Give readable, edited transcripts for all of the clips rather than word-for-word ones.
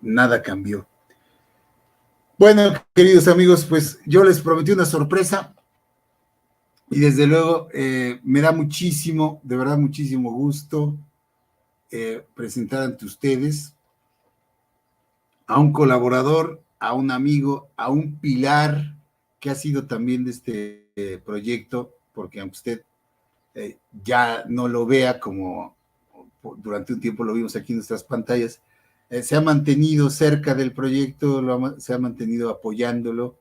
nada cambió. Bueno, queridos amigos, pues yo les prometí una sorpresa y desde luego me da muchísimo, de verdad muchísimo gusto presentar ante ustedes a un colaborador, a un amigo, a un pilar que ha sido también de este proyecto, porque aunque usted ya no lo vea como durante un tiempo lo vimos aquí en nuestras pantallas, se ha mantenido cerca del proyecto, se ha mantenido apoyándolo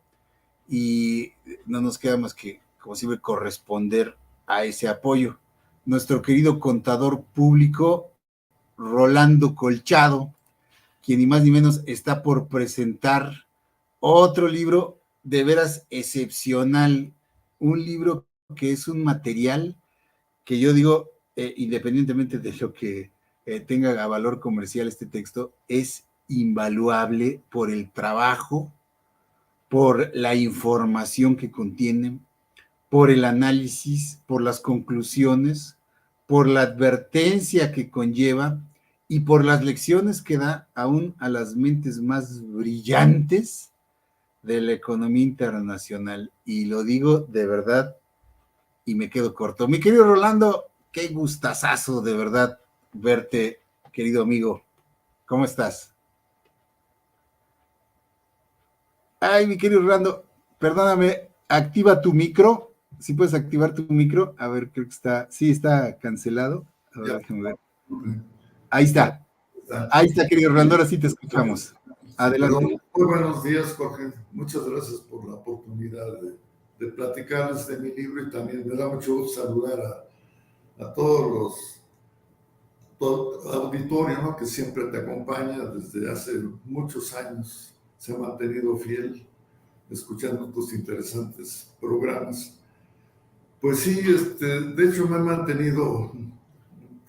y no nos queda más que, como siempre, corresponder a ese apoyo. Nuestro querido contador público, Rolando Colchado, quien ni más ni menos está por presentar otro libro de veras excepcional, un libro que es un material que yo digo, independientemente de lo que tenga a valor comercial este texto, es invaluable por el trabajo, por la información que contiene, por el análisis, por las conclusiones, por la advertencia que conlleva y por las lecciones que da aún a las mentes más brillantes de la economía internacional. Y lo digo de verdad y me quedo corto. Mi querido Rolando, qué gustazazo de verdad verte, querido amigo. ¿Cómo estás? Ay, mi querido Rolando, perdóname, activa tu micro. Si puedes activar tu micro, a ver, creo que está, sí, está cancelado. A ver, Ya. déjame ver. Ahí está. Ahí está, querido Rolando, ahora sí te escuchamos. Adelante. Muy buenos días, Jorge. Muchas gracias por la oportunidad de platicarles de mi libro y también me da mucho gusto saludar a todos todo el auditorio, ¿no?, que siempre te acompaña desde hace muchos años. Se ha mantenido fiel escuchando tus interesantes programas. Pues sí, de hecho me he mantenido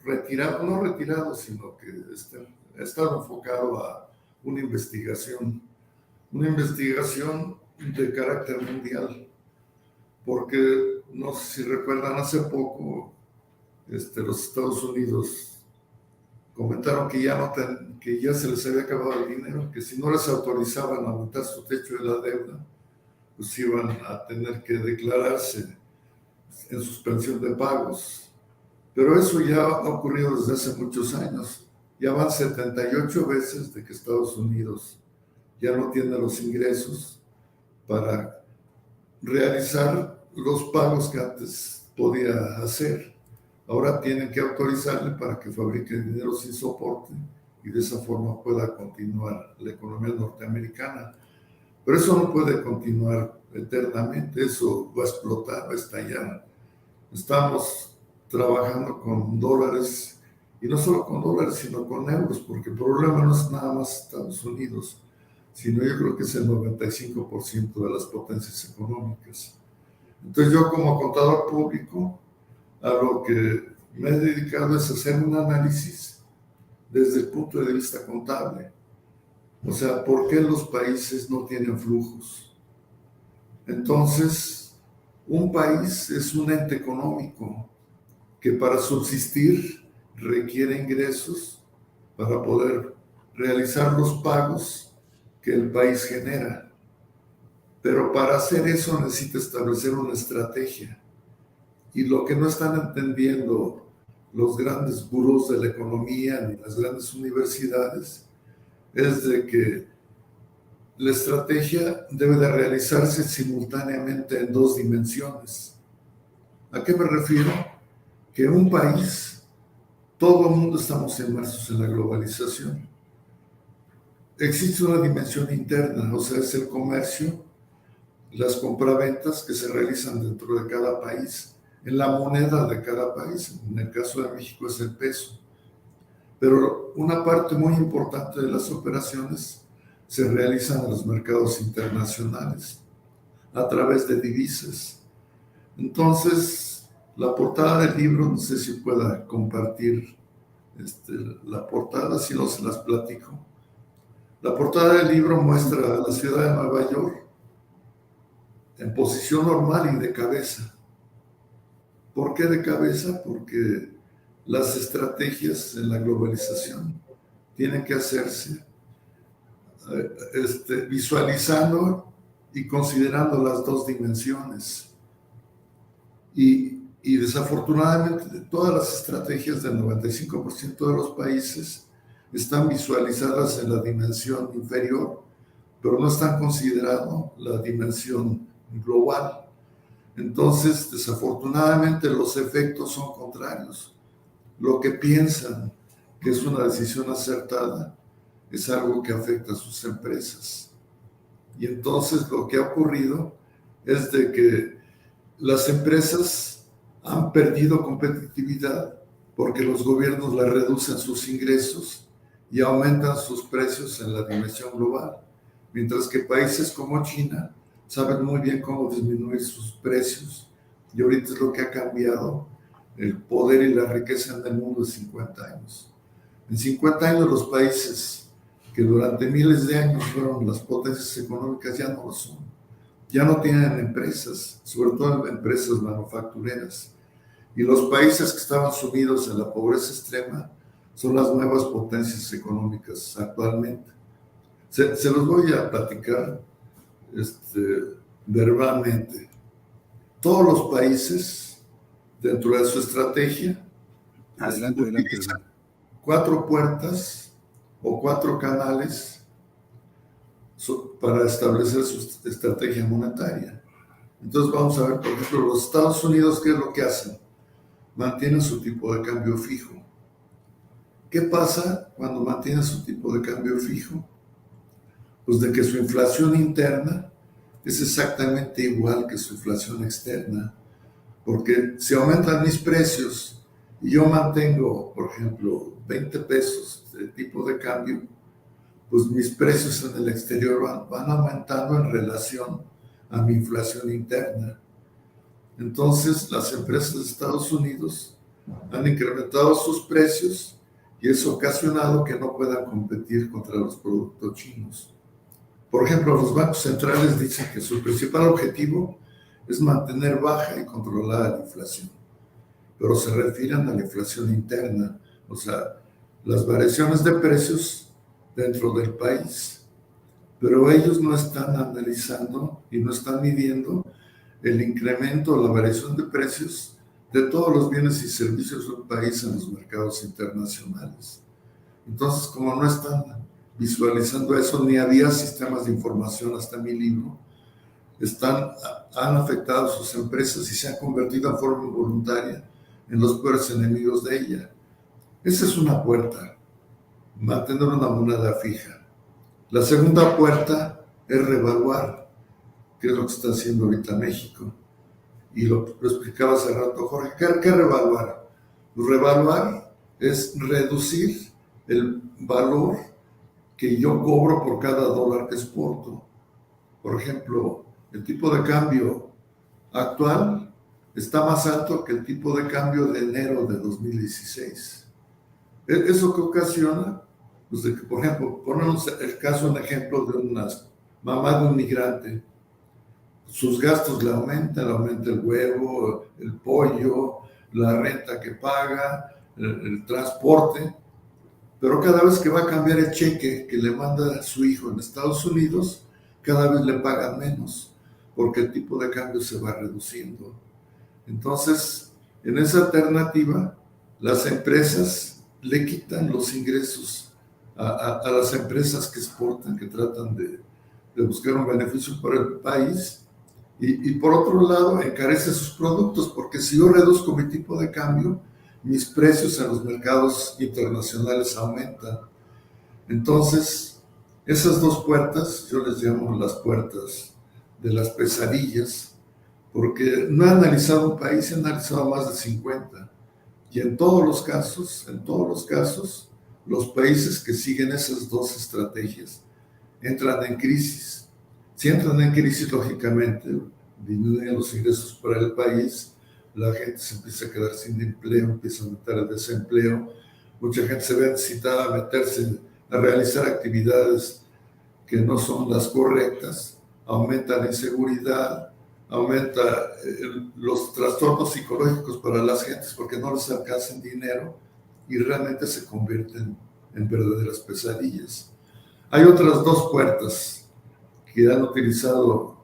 retirado, no retirado, sino que he estado enfocado a una investigación de carácter mundial, porque no sé si recuerdan, hace poco los Estados Unidos comentaron que que ya se les había acabado el dinero, que si no les autorizaban a aumentar su techo de la deuda, pues iban a tener que declararse en suspensión de pagos. Pero eso ya ha ocurrido desde hace muchos años. Ya van 78 veces de que Estados Unidos ya no tiene los ingresos para realizar los pagos que antes podía hacer. Ahora tienen que autorizarle para que fabrique dinero sin soporte y de esa forma pueda continuar la economía norteamericana. Pero eso no puede continuar eternamente, eso va a explotar, va a estallar. Estamos trabajando con dólares, y no solo con dólares, sino con euros, porque el problema no es nada más Estados Unidos, sino yo creo que es el 95% de las potencias económicas. Entonces yo como contador público, a lo que me he dedicado es hacer un análisis desde el punto de vista contable. O sea, ¿por qué los países no tienen flujos? Entonces, un país es un ente económico que para subsistir requiere ingresos para poder realizar los pagos que el país genera. Pero para hacer eso necesita establecer una estrategia. Y lo que no están entendiendo los grandes gurús de la economía ni las grandes universidades es de que la estrategia debe de realizarse simultáneamente en dos dimensiones. ¿A qué me refiero? Que en un país, todo el mundo estamos inmersos en la globalización. Existe una dimensión interna, o sea, es el comercio, las compraventas que se realizan dentro de cada país, en la moneda de cada país. En el caso de México es el peso. Pero una parte muy importante de las operaciones se realizan en los mercados internacionales a través de divisas. Entonces, la portada del libro, no sé si pueda compartir la portada, si no se las platico. La portada del libro muestra a la ciudad de Nueva York en posición normal y de cabeza. ¿Por qué de cabeza? Porque las estrategias en la globalización tienen que hacerse visualizando y considerando las dos dimensiones. Y desafortunadamente todas las estrategias del 95% de los países están visualizadas en la dimensión inferior, pero no están considerando la dimensión global. Entonces, desafortunadamente, los efectos son contrarios. Lo que piensan que es una decisión acertada es algo que afecta a sus empresas. Y entonces lo que ha ocurrido es de que las empresas han perdido competitividad porque los gobiernos le reducen sus ingresos y aumentan sus precios en la dimensión global, mientras que países como China saben muy bien cómo disminuir sus precios, y ahorita es lo que ha cambiado el poder y la riqueza en el mundo en 50 años. En 50 años los países que durante miles de años fueron las potencias económicas ya no lo son. Ya no tienen empresas, sobre todo empresas manufactureras. Y los países que estaban sumidos en la pobreza extrema son las nuevas potencias económicas actualmente. Se los voy a platicar verbalmente. Todos los países, dentro de su estrategia, Adelante. utilizan 4 puertas o 4 canales para establecer su estrategia monetaria. Entonces vamos a ver, por ejemplo, los Estados Unidos, ¿qué es lo que hacen? Mantienen su tipo de cambio fijo. ¿Qué pasa cuando mantienen su tipo de cambio fijo? Pues de que su inflación interna es exactamente igual que su inflación externa, porque si aumentan mis precios y yo mantengo, por ejemplo, 20 pesos de tipo de cambio, pues mis precios en el exterior van aumentando en relación a mi inflación interna. Entonces, las empresas de Estados Unidos han incrementado sus precios y eso ha ocasionado que no puedan competir contra los productos chinos. Por ejemplo, los bancos centrales dicen que su principal objetivo es mantener baja y controlada la inflación, pero se refieren a la inflación interna, o sea, las variaciones de precios dentro del país. Pero ellos no están analizando y no están midiendo el incremento o la variación de precios de todos los bienes y servicios del país en los mercados internacionales. Entonces, como no están visualizando eso, ni había sistemas de información hasta mi libro, han afectado a sus empresas y se han convertido en forma involuntaria en los peores enemigos de ella. Esa es una puerta, mantener una moneda fija. La segunda puerta es revaluar, que es lo que está haciendo ahorita México. Y lo explicaba hace rato Jorge. ¿Qué revaluar? Revaluar es reducir el valor que yo cobro por cada dólar que exporto. Por ejemplo, el tipo de cambio actual está más alto que el tipo de cambio de enero de 2016. ¿Eso qué ocasiona? Pues de que, por ejemplo, ponemos el caso, un ejemplo de una mamá de un migrante. Sus gastos le aumenta el huevo, el pollo, la renta que paga, el transporte, pero cada vez que va a cambiar el cheque que le manda a su hijo en Estados Unidos, cada vez le pagan menos, porque el tipo de cambio se va reduciendo. Entonces, en esa alternativa, las empresas le quitan los ingresos a las empresas que exportan, que tratan de buscar un beneficio para el país, y por otro lado encarece sus productos, porque si yo reduzco mi tipo de cambio, mis precios en los mercados internacionales aumentan. Entonces, esas dos puertas, yo les llamo las puertas de las pesadillas, porque no he analizado un país, he analizado más de 50, y en todos los casos, los países que siguen esas dos estrategias entran en crisis. Si entran en crisis, lógicamente, disminuyen los ingresos para el país, la gente se empieza a quedar sin empleo, empieza a aumentar el desempleo, mucha gente se ve necesitada a meterse a realizar actividades que no son las correctas, aumenta la inseguridad, aumenta los trastornos psicológicos para las gentes porque no les alcanza dinero y realmente se convierten en verdaderas pesadillas. Hay otras dos puertas que han utilizado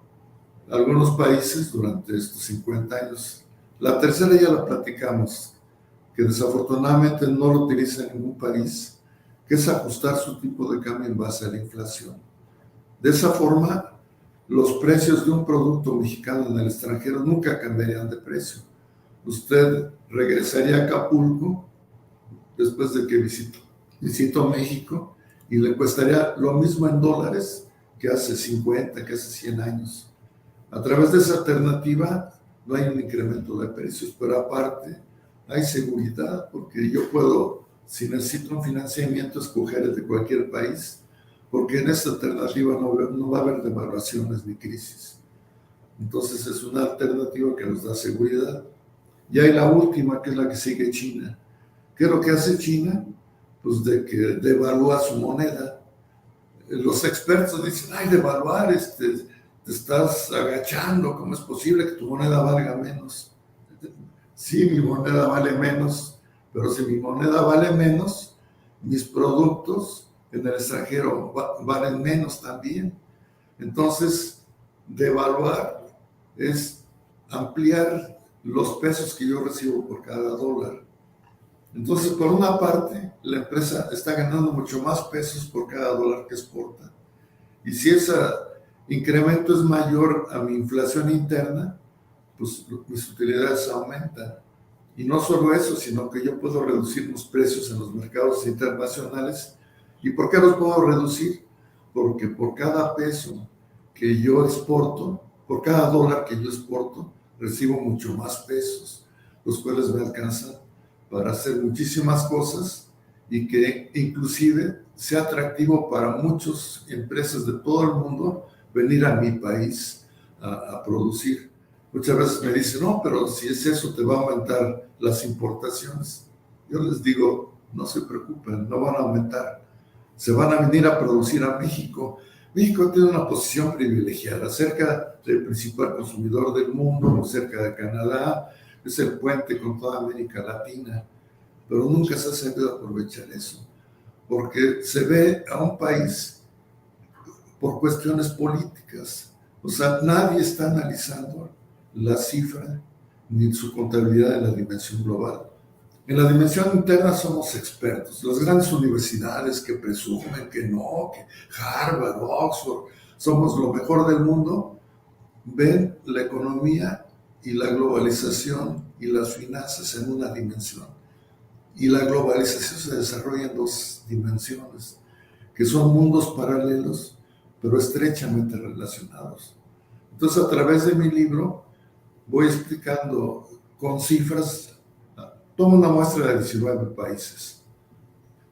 algunos países durante estos 50 años. La tercera ya la platicamos, que desafortunadamente no lo utiliza ningún país, que es ajustar su tipo de cambio en base a la inflación. De esa forma, los precios de un producto mexicano en el extranjero nunca cambiarían de precio. Usted regresaría a Acapulco después de que visitó México y le costaría lo mismo en dólares que hace 50, que hace 100 años. A través de esa alternativa no hay un incremento de precios, pero aparte hay seguridad, porque yo puedo, si necesito un financiamiento, escoger el de cualquier país, porque en esta alternativa no va a haber devaluaciones ni crisis. Entonces es una alternativa que nos da seguridad. Y hay la última, que es la que sigue China. ¿Qué es lo que hace China? Pues de que devalúa su moneda. Los expertos dicen, ay, devaluar, te estás agachando, ¿cómo es posible que tu moneda valga menos? Sí, mi moneda vale menos, pero si mi moneda vale menos, mis productos en el extranjero valen menos también. Entonces, devaluar es ampliar los pesos que yo recibo por cada dólar. Entonces, por una parte, la empresa está ganando mucho más pesos por cada dólar que exporta. Y si ese incremento es mayor a mi inflación interna, pues mis utilidades aumentan. Y no solo eso, sino que yo puedo reducir los precios en los mercados internacionales. ¿Y por qué los puedo reducir? Porque por cada peso que yo exporto, por cada dólar que yo exporto, recibo mucho más pesos, los cuales me alcanzan para hacer muchísimas cosas y que inclusive sea atractivo para muchas empresas de todo el mundo venir a mi país a producir. Muchas veces me dicen, no, pero si es eso, te va a aumentar las importaciones. Yo les digo, no se preocupen, no van a aumentar. Se van a venir a producir a México. México tiene una posición privilegiada, cerca del principal consumidor del mundo, cerca de Canadá, es el puente con toda América Latina, pero nunca se ha sabido aprovechar eso, porque se ve a un país por cuestiones políticas. O sea, nadie está analizando la cifra ni su contabilidad en la dimensión global. En la dimensión interna somos expertos. Las grandes universidades que presumen que no, que Harvard, Oxford, somos lo mejor del mundo, ven la economía y la globalización y las finanzas en una dimensión. Y la globalización se desarrolla en dos dimensiones, que son mundos paralelos, pero estrechamente relacionados. Entonces, a través de mi libro, voy explicando con cifras. Tomo una muestra de 19 países,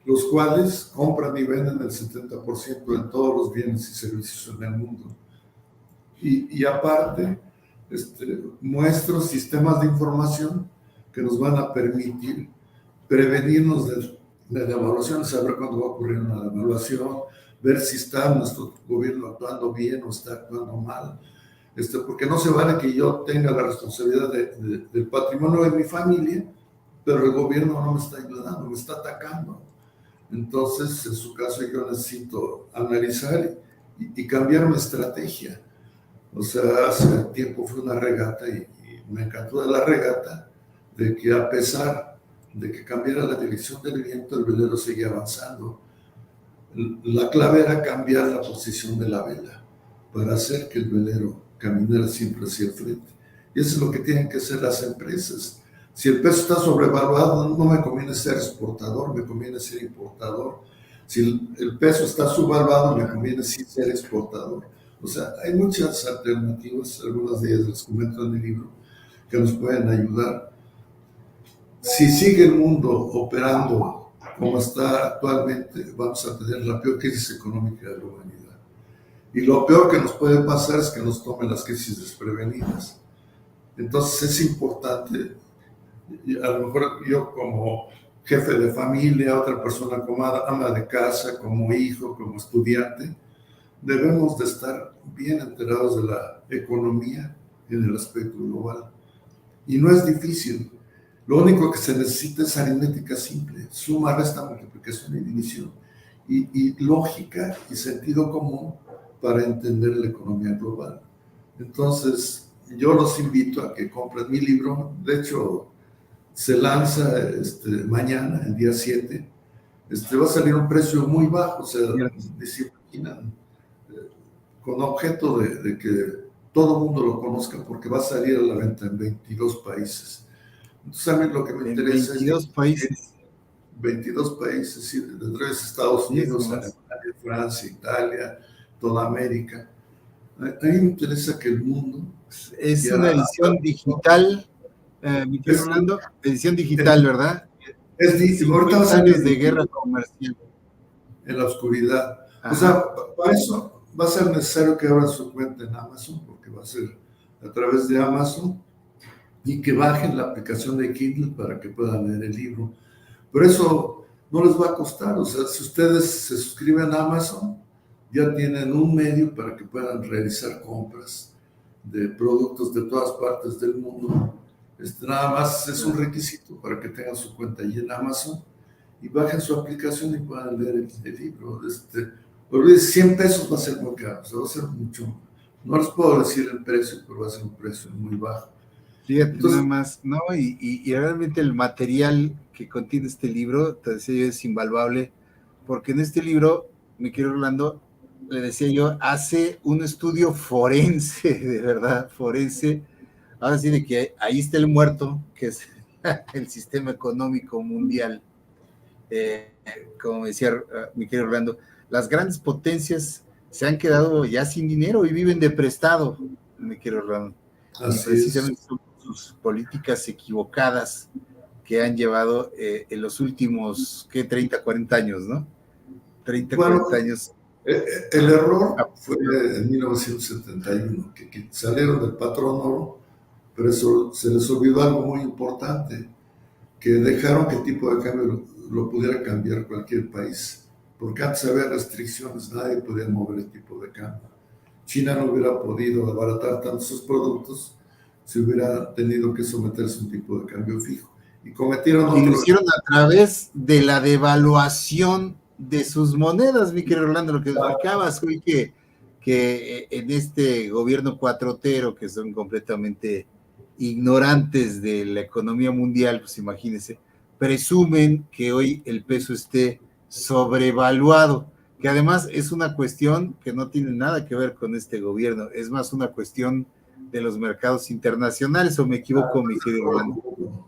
los cuales compran y venden el 70% de todos los bienes y servicios en el mundo. Y aparte, muestro sistemas de información que nos van a permitir prevenirnos de devaluaciones, saber cuándo va a ocurrir una devaluación, ver si está nuestro gobierno actuando bien o está actuando mal. Porque no se vale que yo tenga la responsabilidad del patrimonio de mi familia, pero el gobierno no me está ayudando, me está atacando. Entonces, en su caso, yo necesito analizar y cambiar mi estrategia. O sea, hace tiempo fue una regata y me encantó de la regata de que a pesar de que cambiara la dirección del viento, el velero seguía avanzando. La clave era cambiar la posición de la vela para hacer que el velero caminara siempre hacia el frente. Y eso es lo que tienen que hacer las empresas. Si el peso está sobrevaluado, no me conviene ser exportador, me conviene ser importador. Si el peso está subvaluado, me conviene sí ser exportador. O sea, hay muchas alternativas, algunas de ellas las comento en el libro, que nos pueden ayudar. Si sigue el mundo operando como está actualmente, vamos a tener la peor crisis económica de la humanidad. Y lo peor que nos puede pasar es que nos tomen las crisis desprevenidas. Entonces es importante, a lo mejor yo como jefe de familia, otra persona como ama de casa, como hijo, como estudiante, debemos de estar bien enterados de la economía en el aspecto global. Y no es difícil. Lo único que se necesita es aritmética simple, suma, resta, multiplicación y división. y lógica y sentido común para entender la economía global. Entonces, yo los invito a que compren mi libro. De hecho, se lanza mañana, el día 7. Va a salir a un precio muy bajo, o sea, se imaginan, con objeto de que todo el mundo lo conozca, porque va a salir a la venta en 22 países. Entonces, a mí lo que me interesa 22 países. 22 países, sí, entre Estados Unidos, Alemania, Francia, Italia, toda América. A mí me interesa que el mundo... Es una edición digital, mi querido Orlando, edición digital, ¿verdad? Ahorita años de guerra comercial. En la oscuridad. Ajá. O sea, para eso va a ser necesario que abran su cuenta en Amazon, porque va a ser a través de Amazon, y que bajen la aplicación de Kindle para que puedan leer el libro. Pero eso no les va a costar. O sea, si ustedes se suscriben a Amazon, ya tienen un medio para que puedan realizar compras de productos de todas partes del mundo. Nada más es un requisito para que tengan su cuenta allí en Amazon y bajen su aplicación y puedan leer el libro. 100 pesos va a ser muy caro, o sea, va a ser mucho. No les puedo decir el precio, pero va a ser un precio muy bajo. Fíjate, nada más, ¿no? Y realmente el material que contiene este libro, te decía yo, es invaluable, porque en este libro, mi querido Orlando, le decía yo, hace un estudio forense, de verdad, forense. Ahora sí, de que ahí está el muerto, que es el sistema económico mundial. Como decía mi querido Orlando, las grandes potencias se han quedado ya sin dinero y viven de prestado, mi querido Orlando. Y precisamente son sus políticas equivocadas que han llevado en los últimos, ¿qué? 30, 40 años, ¿no? 30, 40 años. El error fue en 1971, que salieron del patrón oro, pero eso se les olvidó algo muy importante, que dejaron que el tipo de cambio lo pudiera cambiar cualquier país, porque antes había restricciones, nadie podía mover el tipo de cambio. China no hubiera podido abaratar tanto sus productos si hubiera tenido que someterse a un tipo de cambio fijo. Y cometieron y lo hicieron a través de la devaluación de sus monedas, mi querido Orlando, lo que explicabas hoy, que en este gobierno cuatrotero, que son completamente ignorantes de la economía mundial, pues imagínense, presumen que hoy el peso esté sobrevaluado, que además es una cuestión que no tiene nada que ver con este gobierno, es más una cuestión de los mercados internacionales, ¿o me equivoco, mi querido Orlando?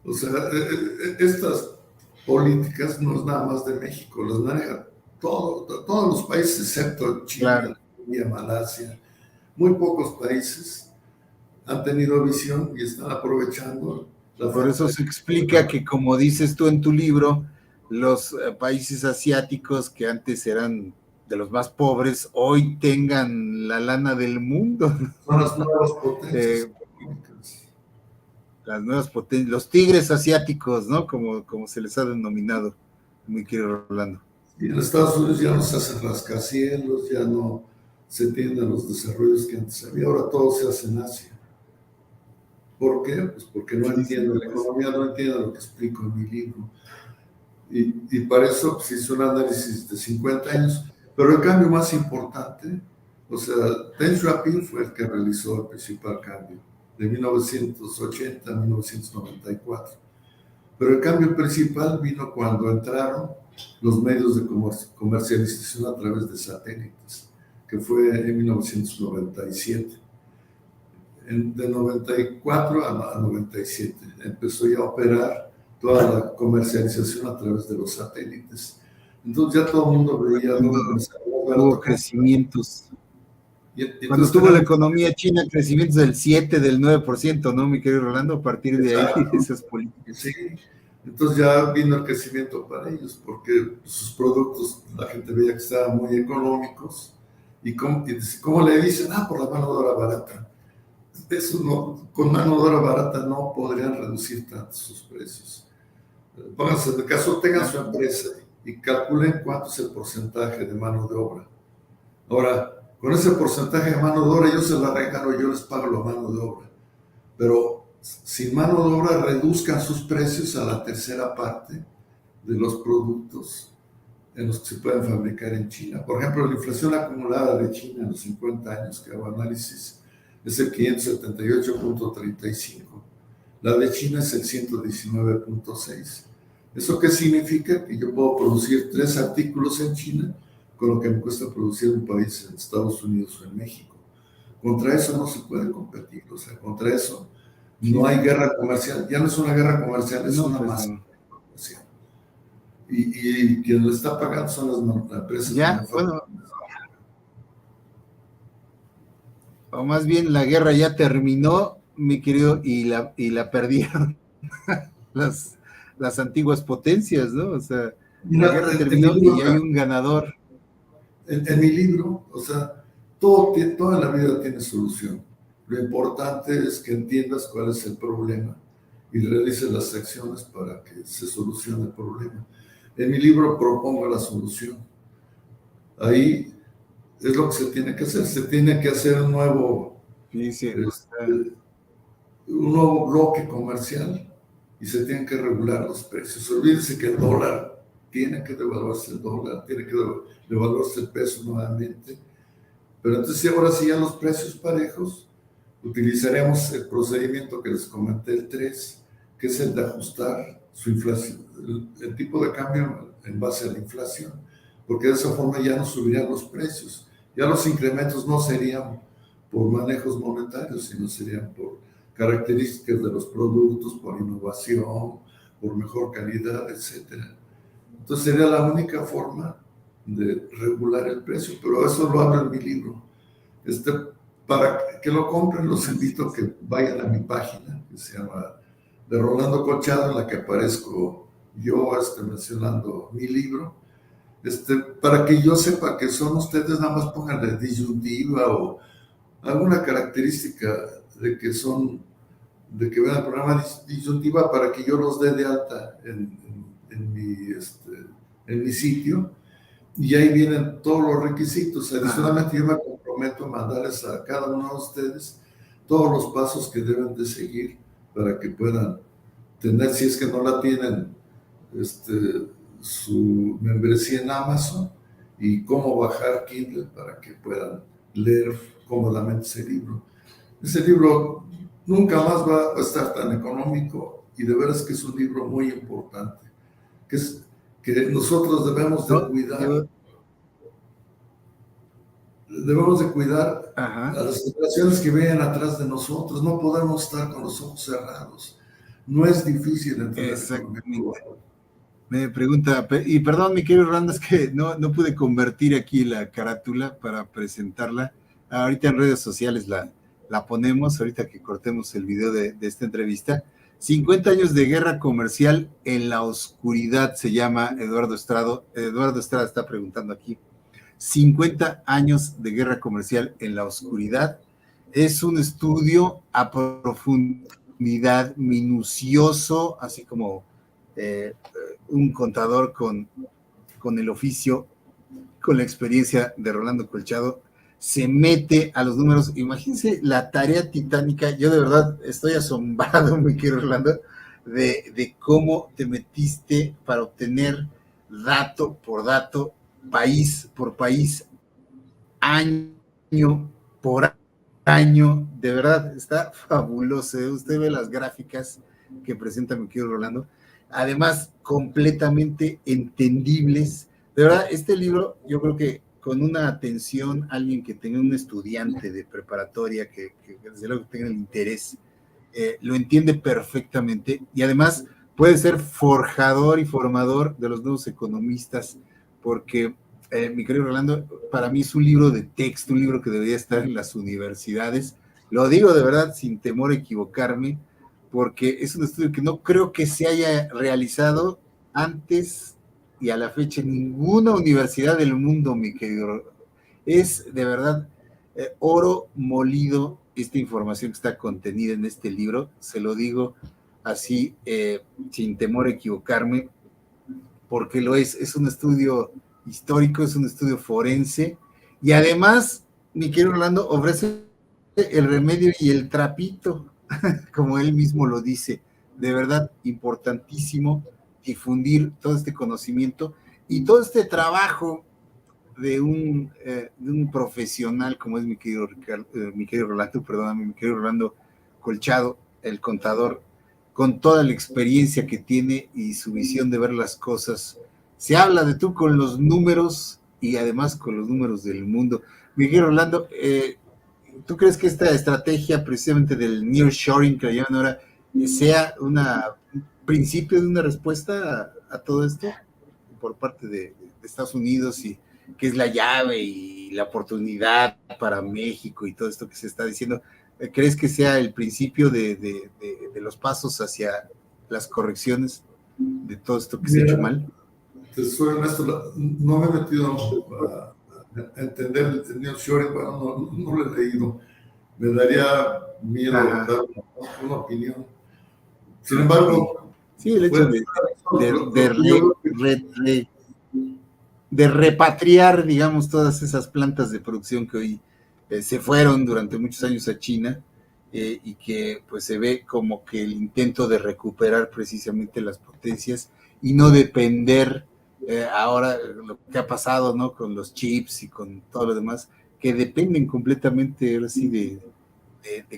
O sea, estas políticas no es nada más de México, las maneja todos los países, excepto China, claro. Malasia. Muy pocos países han tenido visión y están aprovechando. Por eso se explica que, como dices tú en tu libro, los países asiáticos que antes eran de los más pobres, hoy tengan la lana del mundo. Son las nuevas potencias. Las nuevas potencias, los tigres asiáticos, ¿no? Como se les ha denominado, mi querido Orlando. Y en Estados Unidos ya no se hacen rascacielos, ya no se tienen los desarrollos que antes había, ahora todo se hace en Asia. ¿Por qué? Pues porque no entiendo la economía, no entiendo lo que explico en mi libro. Y para eso pues, hice un análisis de 50 años. Pero el cambio más importante, o sea, Deng Xiaoping fue el que realizó el principal cambio, de 1980 a 1994. Pero el cambio principal vino cuando entraron los medios de comercialización a través de satélites, que fue en 1997. De 94 a 97 empezó ya a operar toda la comercialización a través de los satélites. Entonces ya todo el mundo veía dónde hubo crecimientos. Cuando estuvo la economía china, crecimientos del 7, del 9%, ¿no, mi querido Rolando? A partir de ahí, esas políticas. Sí, entonces ya vino el crecimiento para ellos, porque sus productos, la gente veía que estaban muy económicos. ¿Y cómo le dicen? Por la mano de obra barata. Eso no, con mano de obra barata no podrían reducir tanto sus precios. Pónganse, en el caso, tengan su empresa y calculen cuánto es el porcentaje de mano de obra. Ahora, con ese porcentaje de mano de obra, yo se la regalo, yo les pago la mano de obra. Pero sin mano de obra, reduzcan sus precios a la tercera parte de los productos en los que se pueden fabricar en China. Por ejemplo, la inflación acumulada de China en los 50 años que hago análisis es el 578.35. La de China es el 119.6. ¿Eso qué significa? Que yo puedo producir 3 artículos en China con lo que me cuesta producir un país en Estados Unidos o en México. Contra eso no se puede competir, o sea, contra eso no hay guerra comercial. Ya no es una guerra comercial, es una masa comercial. Y quien lo está pagando son las empresas. Ya, bueno, o más bien la guerra ya terminó, mi querido, y la perdieron las antiguas potencias, ¿no? O sea, la guerra terminó y hay un ganador. En mi libro, o sea, toda la vida tiene solución. Lo importante es que entiendas cuál es el problema y realices las acciones para que se solucione el problema. En mi libro propongo la solución. Ahí es lo que se tiene que hacer. Se tiene que hacer un nuevo bloque comercial y se tienen que regular los precios. Olvídense que el dólar tiene que devaluarse, tiene que devaluarse el peso nuevamente. Pero entonces ahora sí, ya los precios parejos, utilizaremos el procedimiento que les comenté, el 3, que es el de ajustar su inflación, el tipo de cambio en base a la inflación, porque de esa forma ya no subirían los precios. Ya los incrementos no serían por manejos monetarios, sino serían por características de los productos, por innovación, por mejor calidad, etc. Entonces sería la única forma de regular el precio, pero eso lo hablo en mi libro. Para que lo compren, los invito a que vayan a mi página, que se llama de Rolando Colchado, en la que aparezco yo mencionando mi libro, para que yo sepa que son ustedes, nada más pónganle disyuntiva o alguna característica de que vean el programa disyuntiva para que yo los dé de alta en mi sitio, y ahí vienen todos los requisitos. Adicionalmente, yo me comprometo a mandarles a cada uno de ustedes todos los pasos que deben de seguir para que puedan tener, si es que no la tienen, su membresía en Amazon, y cómo bajar Kindle para que puedan leer cómodamente ese libro. Ese libro nunca más va a estar tan económico, y de veras que es un libro muy importante, que nosotros debemos de cuidar. Debemos de cuidar a las generaciones que vienen atrás de nosotros. No podemos estar con los ojos cerrados. No es difícil entender. Exactamente. Me pregunta, y perdón, mi querido Rolando, es que no pude convertir aquí la carátula para presentarla. Ahorita en redes sociales la ponemos, ahorita que cortemos el video de esta entrevista. 50 años de guerra comercial en la oscuridad, se llama Eduardo Estrada. Eduardo Estrada está preguntando aquí. 50 años de guerra comercial en la oscuridad. Es un estudio a profundidad, minucioso, así como un contador con el oficio, con la experiencia de Rolando Colchado, se mete a los números. Imagínense la tarea titánica. Yo de verdad estoy asombrado, mi querido Rolando, de cómo te metiste para obtener dato por dato, país por país, año por año. De verdad, está fabuloso. Usted ve las gráficas que presenta mi querido Rolando, además completamente entendibles. De verdad, este libro, yo creo que con una atención, alguien que tenga un estudiante de preparatoria, que desde luego tenga el interés, lo entiende perfectamente, y además puede ser forjador y formador de los nuevos economistas, porque mi querido Rolando, para mí es un libro de texto, un libro que debería estar en las universidades. Lo digo de verdad sin temor a equivocarme, porque es un estudio que no creo que se haya realizado antes y a la fecha en ninguna universidad del mundo, mi querido. Es de verdad oro molido esta información que está contenida en este libro. Se lo digo así, sin temor a equivocarme, porque lo es. Es un estudio histórico, es un estudio forense, y además, mi querido Orlando, ofrece el remedio y el trapito, como él mismo lo dice. De verdad, importantísimo difundir todo este conocimiento y todo este trabajo de un profesional como es mi querido Rolando, perdóname, mi querido Rolando Colchado, el contador, con toda la experiencia que tiene y su visión de ver las cosas. Se habla de tú con los números y además con los números del mundo. Mi querido Rolando, ¿tú crees que esta estrategia precisamente del nearshoring que le llaman ahora sea un principio de una respuesta a todo esto por parte de Estados Unidos y que es la llave y la oportunidad para México y todo esto que se está diciendo? ¿Crees que sea el principio de los pasos hacia las correcciones de todo esto que se ha hecho mal? Te soy honesto, no me he metido a entender el nearshoring, bueno, no lo he leído. Me daría miedo dar una opinión. Sin embargo, sí, el hecho de repatriar, digamos, todas esas plantas de producción que hoy se fueron durante muchos años a China y que pues se ve como que el intento de recuperar precisamente las potencias y no depender ahora lo que ha pasado, ¿no? Con los chips y con todo lo demás, que dependen completamente ahora sí de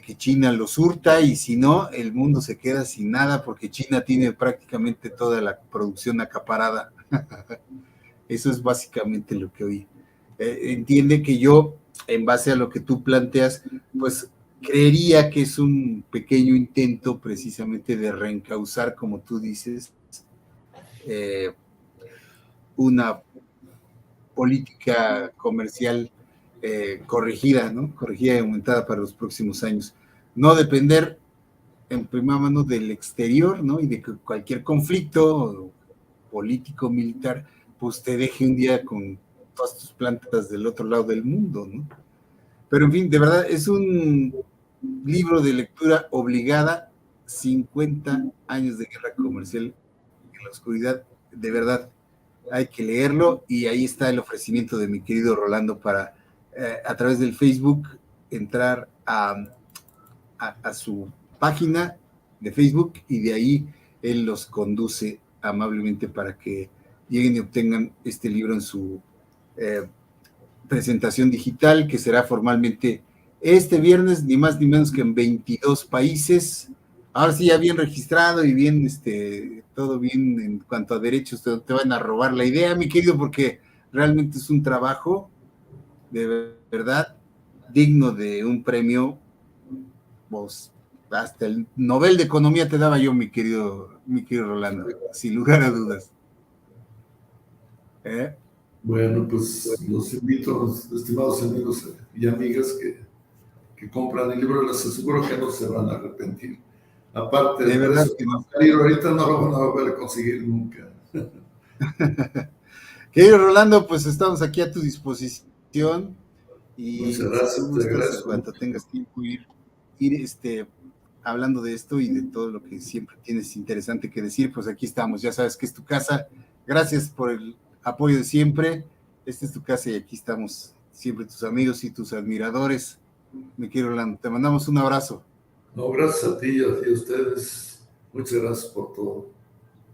que China los hurta y si no, el mundo se queda sin nada porque China tiene prácticamente toda la producción acaparada. Eso es básicamente lo que hoy entiende que yo, en base a lo que tú planteas, pues creería que es un pequeño intento precisamente de reencauzar, como tú dices, una política comercial corregida, ¿no? Corregida y aumentada para los próximos años. No depender en primera mano del exterior, ¿no? Y de que cualquier conflicto político, militar, pues te deje un día con todas tus plantas del otro lado del mundo, ¿no? Pero en fin, de verdad, es un libro de lectura obligada, 50 años de guerra comercial en la oscuridad, de verdad, hay que leerlo y ahí está el ofrecimiento de mi querido Rolando para, a través del Facebook, entrar a su página de Facebook y de ahí él los conduce amablemente para que lleguen y obtengan este libro en su presentación digital, que será formalmente este viernes, ni más ni menos que en 22 países. Ahora sí, ya bien registrado y bien, todo bien en cuanto a derechos, te van a robar la idea, mi querido, porque realmente es un trabajo de verdad digno de un premio. Pues, hasta el Nobel de Economía te daba yo, mi querido Rolando, sin lugar a dudas. Bueno, pues los invito, estimados amigos y amigas que compran el libro, les aseguro que no se van a arrepentir. Aparte de verdad eso, que no. El libro ahorita no lo van a volver a conseguir nunca. Querido Rolando, pues estamos aquí a tu disposición y Muchas si tú gracias, te gustas, en agradezco. cuanto tengas tiempo, ir hablando de esto y de todo lo que siempre tienes interesante que decir, pues aquí estamos, ya sabes que es tu casa. Gracias por el apoyo de siempre. Esta es tu casa y aquí estamos siempre tus amigos y tus admiradores. Mi querido Rolando, te mandamos un abrazo. No, gracias a ti y a ustedes. Muchas gracias por todo.